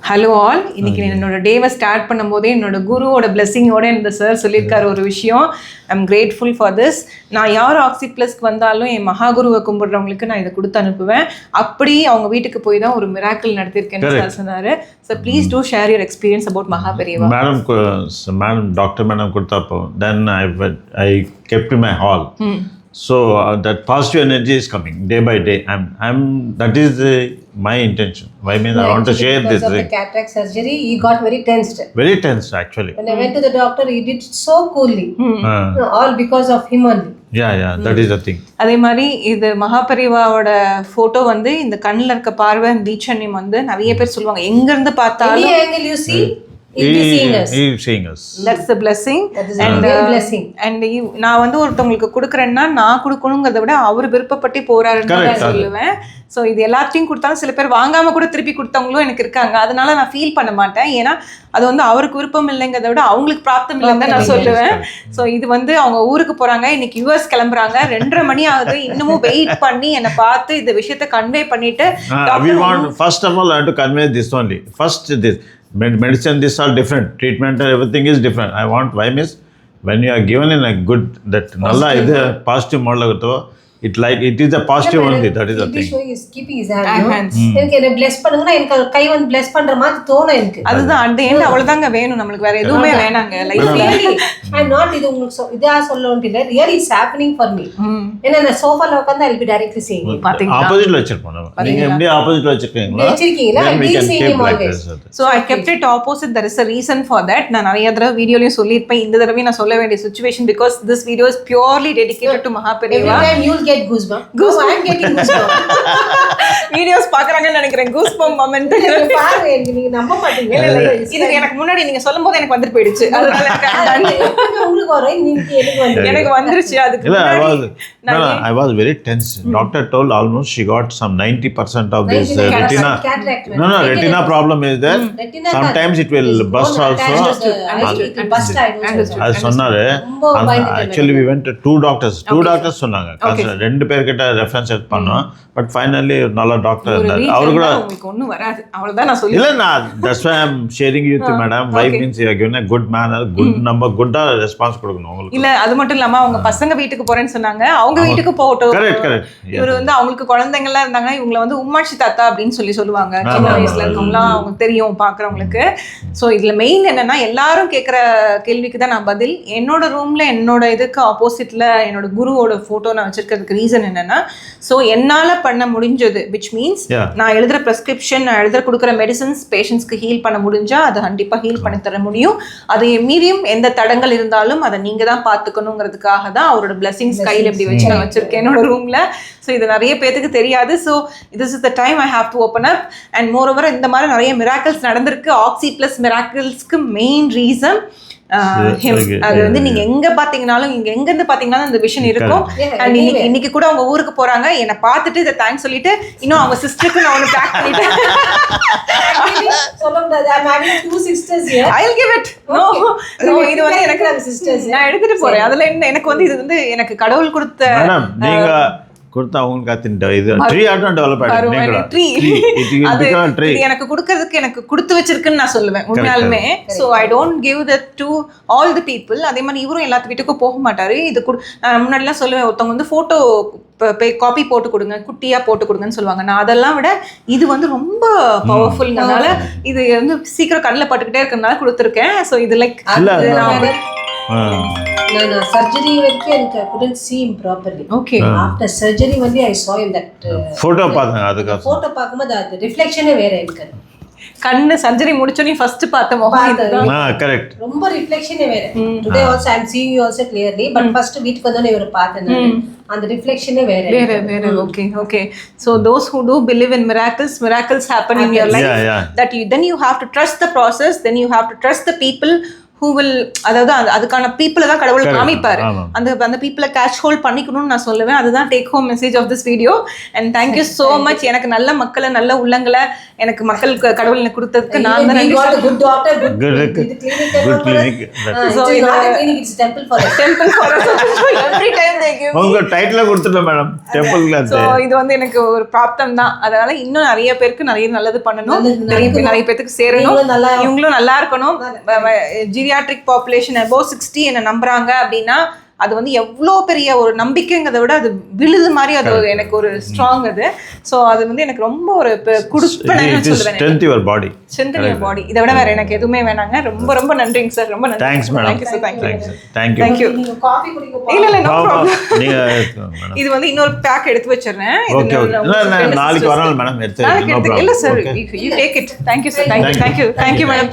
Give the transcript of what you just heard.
Hello all, இன்னைக்கு என்னோட டேவை ஸ்டார்ட் பண்ணும்போதே என்னோட குருவோட பிளெஸிங்கோட இந்த சார் சொல்லியிருக்காரு ஒரு விஷயம். I am grateful for this. நான் யார் ஆக்சி ப்ளஸ்க்கு வந்தாலும் என் மகாகுருவை கும்பிடுறவங்களுக்கு நான் இதை கொடுத்து அனுப்புவேன். அப்படி அவங்க வீட்டுக்கு போய் தான் ஒரு மிராக்கிள் நடத்திருக்கேன்னு சார் சொன்னாரு. So please do share your experience about Mahaperiyava. Madam doctor madam கொடுத்தப்போ then I kept in my hall. So that positive energy is coming day by day. That is my intention. Why mean I want to share this thing. Because of the cataract surgery, he got very tensed. Very tensed actually. When I went to the doctor, he did so coolly. All because of him only. Yeah, that is the thing. அதே மாதிரி இது மகாபெரிவாவோட photo வந்து இந்த கண்ணில் இருக்க பார்வை தீட்சண்யம் வந்து நிறைய பேர் சொல்லுவாங்க, எங்க இருந்து பார்த்தாலும் any angle you see, he is seeing us. That's the blessing. That is a real blessing. And நான் வந்து ஒருத்தவங்களுக்கு கொடுக்குறேன்னா நான் கொடுக்கணுங்கிறத விட அவர் விருப்பப்பட்டு போறாருன்னு நான் சொல்லுவேன். ஸோ இது எல்லாத்தையும் கொடுத்தாலும் சில பேர் வாங்காம கூட திருப்பி கொடுத்தவங்களும் எனக்கு இருக்காங்க. அதனால நான் ஃபீல் பண்ண மாட்டேன். ஏன்னா அது வந்து அவருக்கு விருப்பம் இல்லைங்கிறத விட அவங்களுக்கு பிராப்தம் இல்லைன்னு நான் சொல்லுவேன். ஸோ இது வந்து அவங்க ஊருக்கு போறாங்க, இன்னைக்கு யூஎஸ் கிளம்புறாங்க, 2:30 மணி ஆகுது, இன்னமும் வெயிட் பண்ணி என்னை பார்த்து இந்த விஷயத்த கன்வே பண்ணிட்டு first of all I have to convey this only. First this medicine, these are different, treatment and everything is different. I want why means when you are given in a good that nalla idu positive model agutho, it is a positive only. That is the thing. He is keeping his hands. எனக்கு என்ன bless பண்ணுங்கனா எனக்கு கை வந்து bless பண்ற மாதிரி தோணும் எனக்கு. அதுதான் at the end அவ்வளவுதாங்க வேணும் நமக்கு, வேற எதுவுமே வேணாங்க லைஃப்ல. I'm not இது உங்களுக்கு இதா சொல்லணும் இல்ல, really is happening for me. ஏன்னா நான் சோஃபால உட்கார்ந்து I'll be directly seeing you. ஆப்போசிட்ல வச்சிருப்போம். நீங்க எப்படி ஆப்போசிட்ல வச்சிருக்கீங்களா? வச்சிருக்கீங்களா? We seeing him always. So I kept it opposite. There is a reason for that. நான் நிறைய தடவை வீடியோலயும் சொல்லிருப்பேன். இந்த தடவை நான் சொல்ல வேண்டிய situation because this video is purely dedicated to Mahaperiva. Every time you'll get goosebumps. I'm getting goosebumps. Videos பாக்குறாங்கன்னு நினைக்கிறேன். goosebumps moment. பாருங்க, நீங்க நம்ப மாட்டீங்க. இது எனக்கு முன்னாடி நீங்க சொல்லும்போது எனக்கு வந்து போயிடுச்சு. அதனால உங்களுக்கு வரும், எனக்கு வந்துருச்சு. அதுக்கு I was very tense. Doctor told almost she got some 90% of this retina. Retina problem is there. Sometimes it will bust also. அது சொன்னாரு. Actually we went to two doctors சொன்னாங்க. ரெண்டு பேர்கிட்ட ரெஃபரன்ஸ் எடுத்து பண்ணோம். பட் ஃபைனலி நல்ல doctor இருந்தாரு. அவரு கூட உங்களுக்கு ஒண்ணும் வராது, அவ்வளவுதான் நான் சொல்லி. இல்ல நான் that's why I'm sharing you with madam. Why means you are given a good manner, good number, good response கொடுக்கணும் உங்களுக்கு. இல்ல அது மட்டும் இல்லாம அவங்க பசங்க வீட்டுக்கு போறேன்னு சொன்னாங்க. அவங்க வீட்டுக்கு போகட்டும். கரெக்ட். இவர் வந்து அவங்களுக்கு குழந்தைங்க எல்லாம் இருந்தாங்கன்னா இவங்களை வந்து உம்மாச்சி தாத்தா அப்படின்னு சொல்லுவாங்க. சின்ன வயசுல இருக்கவங்களாம் அவங்க தெரியும் பாக்குறவங்களுக்கு. ஸோ இதுல மெயின் என்னன்னா எல்லாரும் கேட்குற கேள்விக்கு தான் நான் பதில். என்னோட ரூம்ல என்னோட இதுக்கு ஆப்போசிட்ல என்னோட குருவோட போட்டோ நான் வச்சிருக்கிறதுக்கு ரீசன் என்னன்னா, ஸோ என்னால பண்ண முடிஞ்சது விச் மீன்ஸ் நான் எழுதுற ப்ரெஸ்கிரிப்ஷன், நான் எழுதுற கொடுக்குற மெடிசன்ஸ் பேஷண்ட்ஸ்க்கு ஹீல் பண்ண முடிஞ்சா அது கண்டிப்பா ஹீல் பண்ணி தர முடியும். அதை மீறியும் எந்த தடங்கள் இருந்தாலும் அதை நீங்க தான் பார்த்துக்கணுங்கிறதுக்காக தான் அவரோட பிளெஸிங்ஸ் கையில் எப்படி வச்சு நான் வச்சிருக்கேன் என்னோட ரூம்ல. ஸோ இது நிறைய பேருக்கு தெரியாது. So this is the time I have to open up. And more over இந்த மாதிரி நிறைய மிராக்கிள்ஸ் நடந்திருக்கு. ஆக்சி பிளஸ் மிராக்கிள்ஸ்க்கு மெயின் ரீசன் அது வந்து நீங்க எங்க பாத்தீங்கன்னாலும், இங்க எங்க இருந்து பாத்தீங்கன்னாலும் இந்த விஷன் இருக்கும். அண்ட் இன்னைக்கு கூட அவங்க ஊருக்கு போறாங்க, என்னை பார்த்துட்டு இதை தேங்க்ஸ் சொல்லிட்டு இன்னும் அவங்க சிஸ்டருக்கு நான் ஒன்று பேக் பண்ணிட்டேன். I'll give it. No, இது வந்து எனக்கு நான் எடுத்துட்டு போறேன். அதுல என்ன எனக்கு வந்து இது வந்து எனக்கு கடவுள் கொடுத்த நீங்க கொடுத்தா அவங்களுக்கு அத்தின்ட்டு இது ட்ரீ ஆட்டம் டெவலப் ட்ரீ எனக்கு கொடுக்கறதுக்கு எனக்கு கொடுத்து வச்சிருக்குன்னு நான் சொல்லுவேன் உண்மையாலுமே. So I don't give that to all the people. அதே மாதிரி இவரும் எல்லாத்து வீட்டுக்கும் போக மாட்டாரு. இது நான் முன்னாடிலாம் சொல்லுவேன், ஒருத்தவங்க வந்து ஃபோட்டோ காப்பி போட்டு கொடுங்க, குட்டியா போட்டு கொடுங்கன்னு சொல்லுவாங்க. நான் அதெல்லாம் விட இது வந்து ரொம்ப பவர்ஃபுல்னால இது வந்து சீக்கிரம் கண்ணில் பட்டுக்கிட்டே இருக்கிறதுனால கொடுத்துருக்கேன். ஸோ இது லைக் surgery வரைக்கும் எனக்கு couldn't see him properly. Okay. After surgery only I saw him that photo பார்த்தேன். அதுக்கு photo பார்க்கும்போது அது ரிஃப்ளெக்ஷனே வேற இருக்கு. கண்ணு சர்ஜரி முடிச்சோனே ஃபர்ஸ்ட் பார்த்த முகம் இதுதான். கரெக்ட். ரொம்ப ரிஃப்ளெக்ஷனே வேற. Today also I am seeing you also clearly, but first வீட்டுக்கு வந்தோனே இவரை பார்த்தேன் நான். அந்த ரிஃப்ளெக்ஷனே வேற. Okay. So those who do believe in miracles happen in your life. That then you have to trust the process, then you have to trust the people who will அதாவது அதுக்கான பீப்புளை தான் கடவுள் Correct. காமிப்பாரு. ஆமா. அந்த பீப்புளை கேட்ச் ஹோல்ட் பண்ணிக்கணும்னு நான் சொல்லுவேன். அதுதான் take home message of this video. And thank you so much. எனக்கு நல்ல மக்களை, நல்ல உள்ளங்களை எனக்கு மக்களுக்கு கடவுள் எனக்கு கொடுத்ததுக்கு நான் தான் நன்றி சொல்றேன். Good doctor, good Good clinic. So it's not a clinic, it's temple for us. Temple for us. Every time they give me. உங்க டைட்டில் கொடுத்துட்டோம் மேடம், டெம்பிள்ல. ஸோ இது வந்து எனக்கு ஒரு பிராப்தம் தான். அதனால இன்னும் நிறைய பேருக்கு நிறைய நல்லது பண்ணணும், நிறைய பேருக்கு சேரணும், இவங்களும் நல்லா இருக்கணும். ஜீரியாட்ரிக் பாப்புலேஷன் above 60 என்ன நம்புறாங்க அப்படின்னா அது வந்து எவ்வளோ பெரிய ஒரு நம்பிக்கைங்கிறத விட அது விழுது மாதிரி அது எனக்கு ஒரு ஸ்ட்ராங் அது. ஸோ அது வந்து எனக்கு ரொம்ப ஒரு குடுப்பனைன்னு சொல்லுவேன். Strength your body. Strengthen your body. இதை விட வேற எனக்கு எதுவுமே வேணாங்க. ரொம்ப ரொம்ப நன்றிங்க சார். ரொம்ப நன்றி. Thanks madam. Thank you sir. Thank you. Thank you. நீங்க காபி குடிக்க போ. இல்ல no problem. நீங்க இது வந்து இன்னொரு பேக் எடுத்து வச்சிரேன். Okay okay. நாளைக்கு வரணும் மேடம். இல்ல sir, you take it. Thank you sir. Thank you madam.